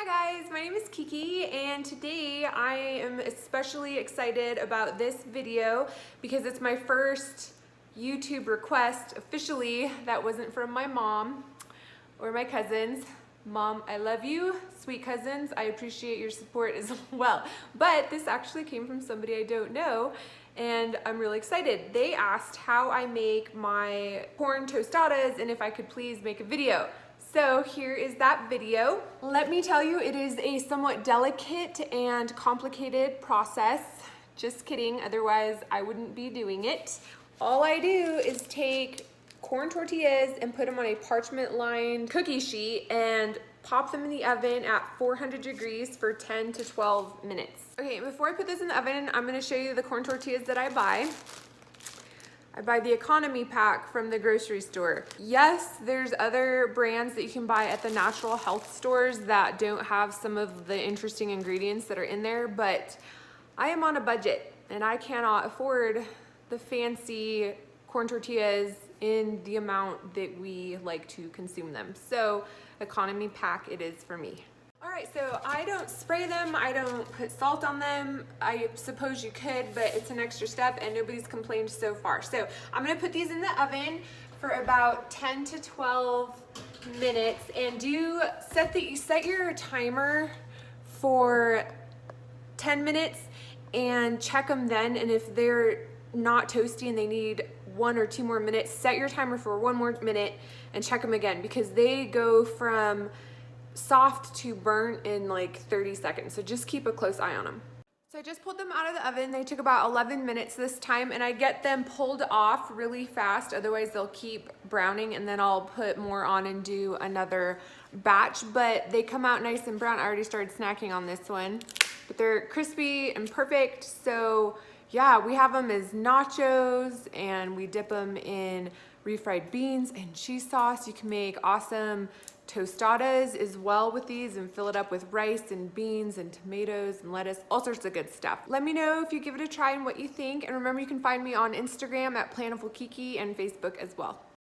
Hi guys, my name is Kiki and today I am especially excited about this video because it's my first YouTube request officially that wasn't from my mom or my cousins. Mom, I love you. Sweet cousins, I appreciate your support as well. But this actually came from somebody I don't know and I'm really excited. They asked how I make my corn tostadas and if I could please make a video. So here is that video. Let me tell you, it is a somewhat delicate and complicated process. Just kidding, otherwise I wouldn't be doing it. All I do is take corn tortillas and put them on a parchment lined cookie sheet and pop them in the oven at 400 degrees for 10 to 12 minutes. Okay, before I put this in the oven, I'm gonna show you the corn tortillas that I buy. I buy the economy pack from the grocery store. Yes, there's other brands that you can buy at the natural health stores that don't have some of the interesting ingredients that are in there, but I am on a budget and I cannot afford the fancy corn tortillas in the amount that we like to consume them. So economy pack it is for me. All right, so I don't spray them, I don't put salt on them. I suppose you could, but it's an extra step and nobody's complained so far. So I'm gonna put these in the oven for about 10 to 12 minutes and set your timer for 10 minutes and check them then. And if they're not toasty and they need 1 or 2 more minutes, set your timer for 1 more minute and check them again because they go from soft to burnt in like 30 seconds. So just keep a close eye on them. So I just pulled them out of the oven. They took about 11 minutes this time and I get them pulled off really fast. Otherwise they'll keep browning and then I'll put more on and do another batch, but they come out nice and brown. I already started snacking on this one, but they're crispy and perfect. So yeah, we have them as nachos and we dip them in refried beans and cheese sauce. You can make awesome tostadas as well with these and fill it up with rice and beans and tomatoes and lettuce, all sorts of good stuff. Let me know if you give it a try and what you think. And remember, you can find me on Instagram at Plantiful Kiki and Facebook as well.